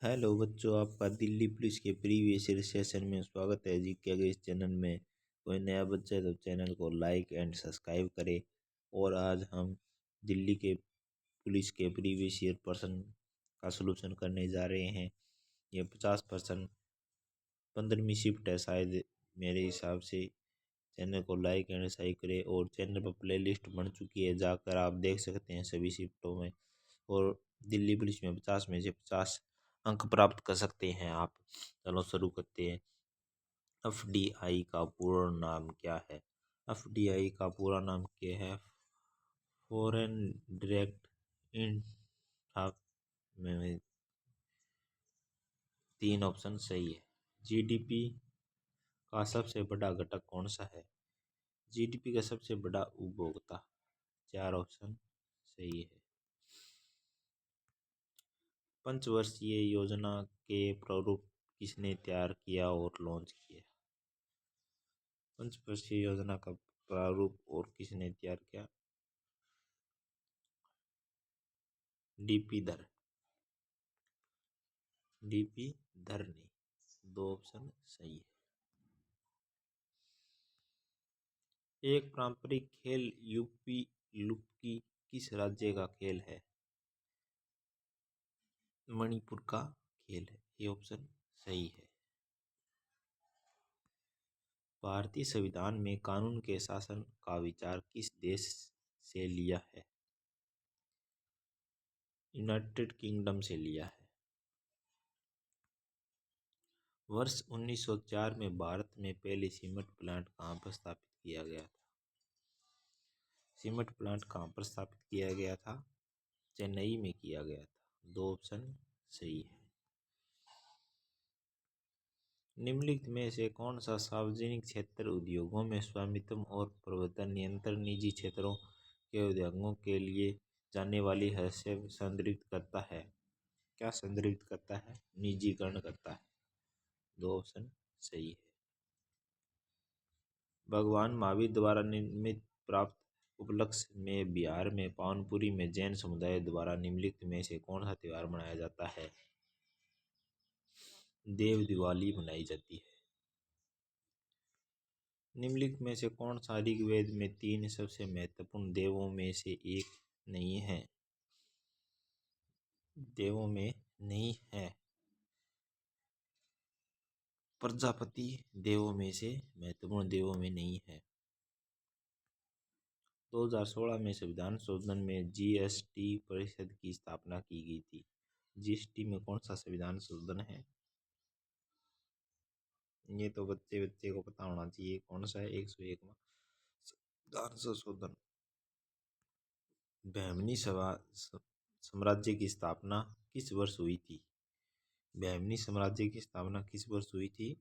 Hello बच्चों, आपका Delhi police के प्रीवियस ईयर सेशन में स्वागत है। जी के अगर इस चैनल में कोई नया बच्चा है तो चैनल को लाइक एंड सब्सक्राइब करें। और आज हम दिल्ली के पुलिस के प्रीवियस ईयर प्रश्न का सलूशन करने जा रहे हैं। ये 50% 15वीं शिफ्ट है शायद मेरे हिसाब से। चैनल को लाइक एंड सब्सक्राइब करें और चैनल पर प्ले लिस्ट बन चुकी है, जाकर आप देख सकते हैं सभी शिफ्टों में। और दिल्ली पुलिस में 50 में से 50 अंक प्राप्त कर सकते हैं आप। चलो शुरू करते हैं। एफडीआई का पूरा नाम क्या है? एफडीआई का पूरा नाम क्या है? Foreign direct investment. तीन ऑप्शन सही है। जीडीपी का सबसे बड़ा घटक कौन सा है? जीडीपी का सबसे बड़ा उपभोक्ता। चार ऑप्शन सही है। पंचवर्षीय योजना के प्रारूप किसने तैयार किया और लॉन्च किया? पंचवर्षीय योजना का प्रारूप और किसने तैयार किया? डीपी धर डीपी धर ने। दो ऑप्शन सही है। एक पारंपरिक खेल यूपी लुप्की किस राज्य का खेल है? मणिपुर का खेल है। ये ऑप्शन सही है। भारतीय संविधान में कानून के शासन का विचार किस देश से लिया है? यूनाइटेड किंगडम से लिया है। वर्ष 1904 में भारत में पहले सीमेंट प्लांट कहाँ पर स्थापित किया गया था? सीमेंट प्लांट कहाँ पर स्थापित किया गया था? चेन्नई में किया गया था। दो ऑप्शन सही है। निम्नलिखित में से कौन सा सार्वजनिक क्षेत्र उद्योगों में स्वामित्व और प्रबंधन नियंत्रण निजी क्षेत्रों के उद्योगों के लिए जाने वाली हद से संदर्भित करता है? क्या संदर्भित करता है? निजीकरण करता है। दो ऑप्शन सही है। भगवान महावीर द्वारा निर्मित प्राप्त उपलक्ष्य में बिहार में पावनपुरी में जैन समुदाय द्वारा निम्नलिखित में से कौन सा त्योहार मनाया जाता है? देव दिवाली मनाई जाती है। निम्नलिखित में से कौन सा ऋग्वेद में तीन सबसे महत्वपूर्ण देवों में से एक नहीं है? देवों में नहीं है। प्रजापति देवों में से महत्वपूर्ण देवों में नहीं है। 2016 में संविधान संशोधन में जीएसटी परिषद की स्थापना की गई थी। जीएसटी में कौन सा संविधान संशोधन है? ये तो बच्चे बच्चे को पता होना चाहिए। कौन सा है? 101वां संविधान संशोधन। बहमनी साम्राज्य की स्थापना किस वर्ष हुई थी? बहमनी साम्राज्य की स्थापना किस वर्ष हुई थी?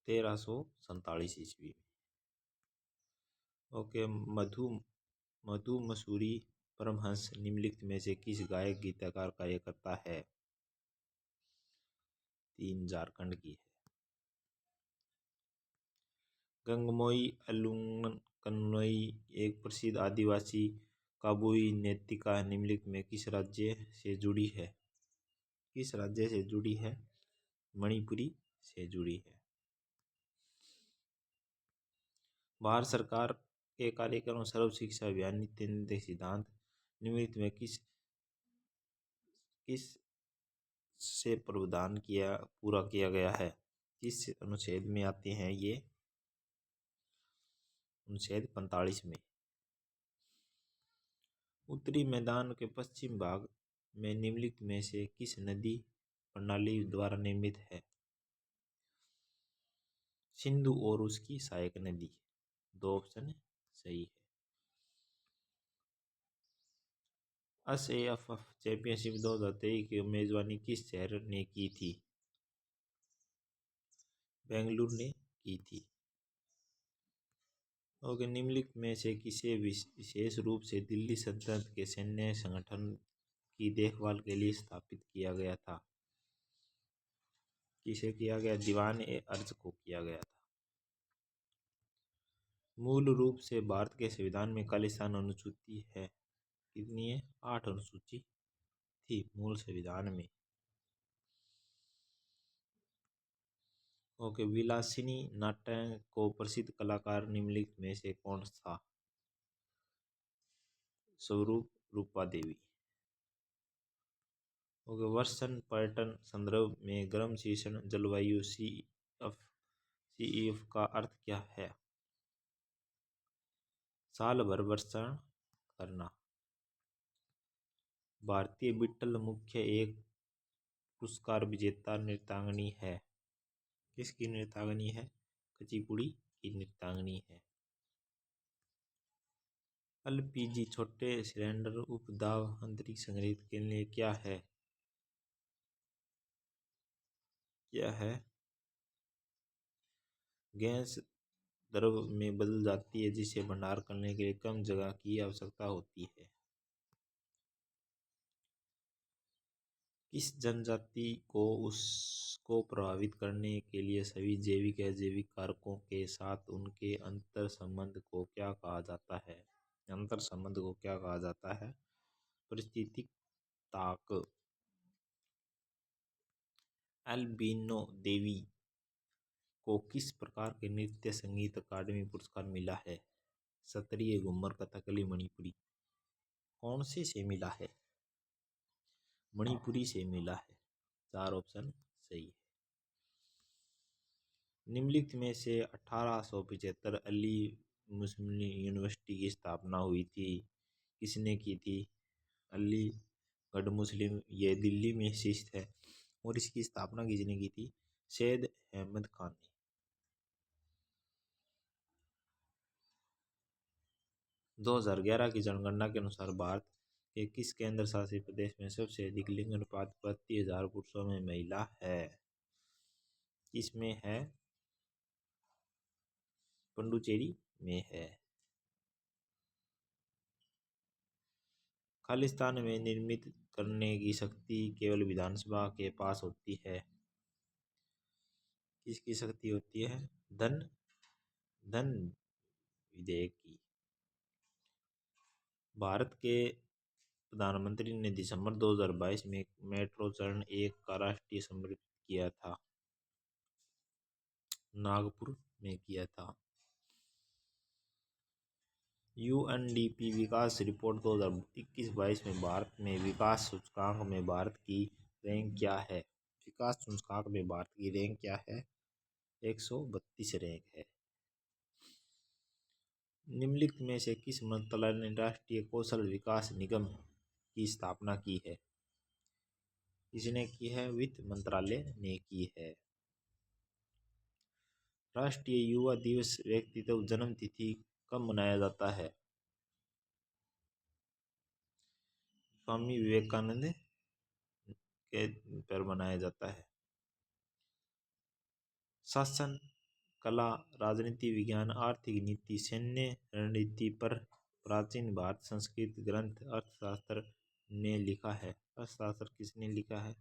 1347 ईस्वी में। ओके। मधु मधु मसूरी परमहंस निम्नलिखित में से किस गायक गीतकार कार्य करता है? तीन झारखंड की है। गंगमोई अलुंगकनोई एक प्रसिद्ध आदिवासी काबुई नृत्यिका निम्नलिखित में किस राज्य से जुड़ी है? किस राज्य से जुड़ी है? मणिपुरी से जुड़ी है। भारत सरकार के कार्यक्रम सर्व शिक्षा अभियान नीति निर्देश सिद्धांत निम्नलिखित में किस किस से प्रावधान किया पूरा किया गया है? किस अनुच्छेद में आते हैं ये? अनुच्छेद 45 में। उत्तरी मैदान के पश्चिम भाग में निम्नलिखित में से किस नदी प्रणाली द्वारा निर्मित है? सिंधु और उसकी सहायक नदी। दो ऑप्शन सही है। एसएएफ चैंपियनशिप 2023 की मेजबानी किस शहर ने की थी? बेंगलुरु ने की थी। और निम्नलिखित में से किसे विशेष रूप से दिल्ली सल्तनत के सैन्य संगठन की देखभाल के लिए स्थापित किया गया था? किसे किया गया? दीवान ए अर्ज को किया गया था। मूल रूप से भारत के संविधान में खालिस्तान अनुसूची है। कितनी है? 8 अनुसूची। थी मूल संविधान में। ओके, विलासिनी नाट्य को प्रसिद्ध कलाकार निम्नलिखित में से कौन था? स्वरूप रूपा देवी। ओके, वर्षण पर्यटन संदर्भ में गर्म शीर्षण जलवायु CF का अर्थ क्या है? साल भर वर्षण करना। भारतीय विट्ठल मुख्य एक पुरस्कार विजेता नृत्यांगनी है। किसकी नृत्यांगनी है? कुचिपुड़ी की नृत्यांगनी है। LPG छोटे सिलेंडर उपदाब अंतरिक्ष संग्रहित के लिए क्या है? क्या है? गैस द्रव में बदल जाती है जिसे भंडार करने के लिए कम जगह की आवश्यकता होती है। किस जनजाति को उसको प्रभावित करने के लिए सभी जैविक अजैविक कारकों के साथ उनके अंतर संबंध को क्या कहा जाता है? अंतर संबंध को क्या कहा जाता है? परिस्थितिक ताक। अल्बिनो देवी को किस प्रकार के नृत्य संगीत अकादमी पुरस्कार मिला है? सत्रिय, घूमर, कथकली, मणिपुरी। कौन से मिला है? मणिपुरी से मिला है। 4 ऑप्शन सही है। निम्नलिखित में से 1875 अली मुस्लिम यूनिवर्सिटी की स्थापना हुई थी, किसने की थी? अलीगढ़ मुस्लिम, ये दिल्ली में स्थित है और इसकी स्थापना किसने की थी? सैयद अहमद खान ने। 2011 की जनगणना के अनुसार भारत के किस केंद्र शासित प्रदेश में सबसे अधिक लिंग अनुपात प्रति 1000 पुरुषों में महिला है? किसमें है? पुडुचेरी में है। खालिस्तान में निर्मित करने की शक्ति केवल विधानसभा के पास होती है। किसकी शक्ति होती है? धन धन विधेयक की। भारत के प्रधानमंत्री ने दिसंबर 2022 में मेट्रो चरण 1 का राष्ट्रीय समर्पित किया था। नागपुर में किया था। UNDP विकास रिपोर्ट 2021-22 में भारत में विकास सूचकांक में भारत की रैंक क्या है? विकास सूचकांक में भारत की रैंक क्या है? 132 रैंक है। निम्नलिखित में से किस मंत्रालय ने राष्ट्रीय कौशल विकास निगम की स्थापना की है? किसने की है? वित्त मंत्रालय ने की है। राष्ट्रीय युवा दिवस व्यक्तित्व जन्म तिथि कब मनाया जाता है? स्वामी विवेकानंद के पर मनाया जाता है। शासन कला, राजनीति विज्ञान, आर्थिक नीति, सैन्य रणनीति पर प्राचीन भारत संस्कृत ग्रंथ अर्थशास्त्र ने लिखा है। अर्थशास्त्र किसने लिखा है?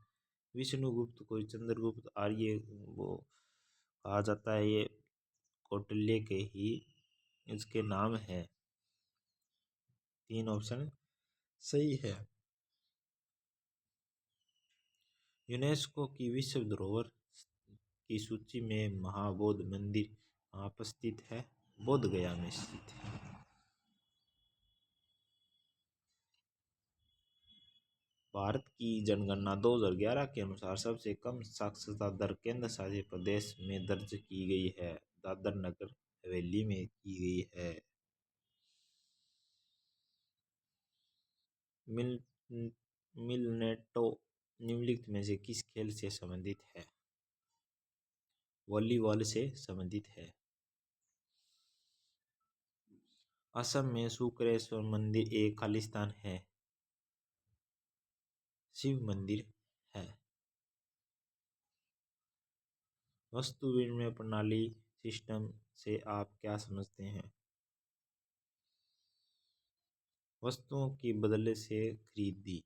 विष्णुगुप्त को चंद्रगुप्त आर्य वो कहा जाता है। ये कौटिल्य के ही इसके नाम है। 3 ऑप्शन सही है। यूनेस्को की विश्व धरोहर की सूची में महाबोधि मंदिर कहाँ पर स्थित है? बोध गया में स्थित है। भारत की जनगणना 2011 के अनुसार सबसे कम साक्षरता दर केंद्र शासित प्रदेश में दर्ज की गई है। दादर नगर हवेली में की गई है। मिल मिलनेटो निम्नलिखित में से किस खेल से संबंधित है? वॉलीबॉल से संबंधित है। असम में शुक्रेश्वर मंदिर एक खालिस्तान है, शिव मंदिर है। वस्तु विनिमय प्रणाली सिस्टम से आप क्या समझते हैं? वस्तुओं की बदले से खरीदी।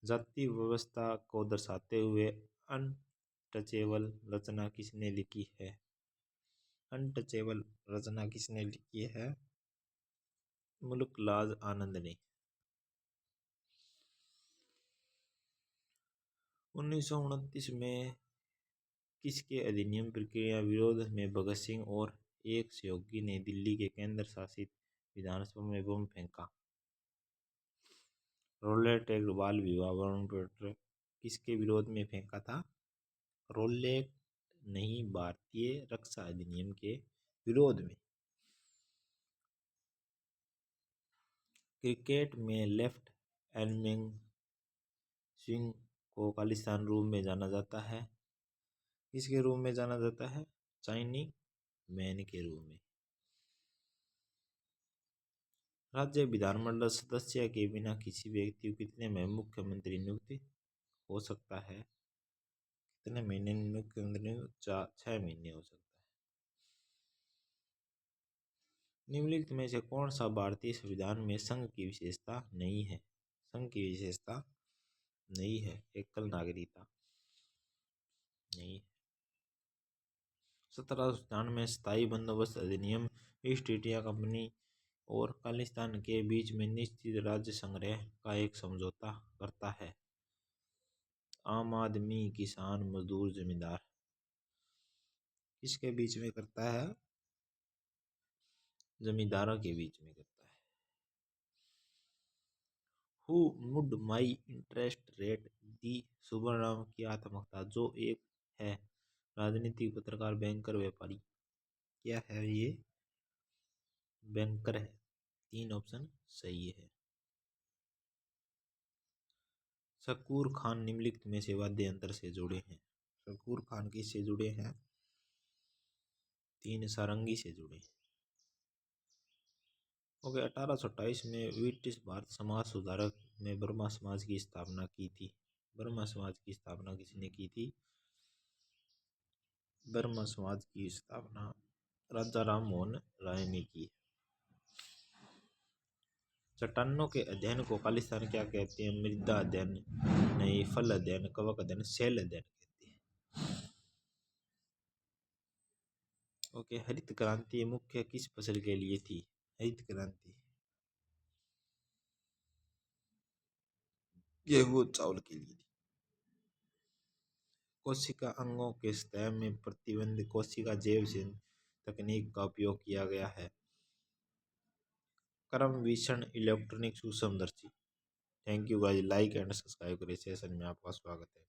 जाति व्यवस्था को दर्शाते हुए अनटचेबल रचना किसने लिखी है? अनटचेबल रचना किसने लिखी है? मुल्क लाज आनंद ने। 1929 में किसके अधिनियम प्रक्रिया विरोध में भगत सिंह और एक सहयोगी ने दिल्ली के केंद्र शासित विधानसभा में बम फेंका? रोलेट एक्ट बाल विवाह प्रमाण किसके विरोध में फेंका था? रोलेट नहीं, भारतीय रक्षा अधिनियम के विरोध में। क्रिकेट में लेफ्ट एंड स्विंग को खालिस्तान रूप में जाना जाता है। किसके रूप में जाना जाता है? चाइनीज मैन के रूप में। राज्य विधानमंडल सदस्य के बिना किसी व्यक्ति को कितने में मुख्यमंत्री नियुक्त हो सकता है? कितने महीने मुख्यमंत्री? 6 महीने हो सकता है। निम्नलिखित में से कौन सा भारतीय संविधान में संघ की विशेषता नहीं है? संघ की विशेषता नहीं है। एकल नागरिकता नहीं। 1797 में स्थायी बंदोबस्त अधिनियम ईस्ट इंडिया कंपनी और खालिस्तान के बीच में निश्चित राज्य संग्रह का एक समझौता करता है। आम आदमी, किसान, मजदूर, जमींदार किसके बीच में करता है? जमींदारों के बीच में करता है। Who would my interest rate the सुब्रनाम की आत्मकथा, जो एक है राजनीतिक, पत्रकार, बैंकर, व्यापारी। क्या है ये? बैंकर है। 3 ऑप्शन सही है। शकूर खान निम्नलिखित में से वाद्य यंत्र से जुड़े हैं? शकूर खान किससे जुड़े हैं? 3 सारंगी से जुड़े हैं। ओके। 1828 में ब्रिटिश भारत समाज सुधारक ने ब्रह्मा समाज की स्थापना की थी। ब्रह्मा समाज की स्थापना किसने की थी? ब्रह्मा समाज की स्थापना राजा राम मोहन राय ने की। चट्टानों के अध्ययन को खालिस्तान क्या कहते हैं? मृदा अध्ययन नहीं, फल अध्ययन, कवक अध्ययन, शैल अध्ययन कहते हैं। ओके। हरित क्रांति मुख्य किस फसल के लिए थी? हरित क्रांति गेहूं चावल के लिए थी। कोशिका अंगों के सतह में प्रतिबंध कोशिका जैव तकनीक का उपयोग किया गया है। क्रमवीक्षण इलेक्ट्रॉनिक सूक्ष्मदर्शी। Thank you guys, like and subscribe करें। सेशन में आपका स्वागत है।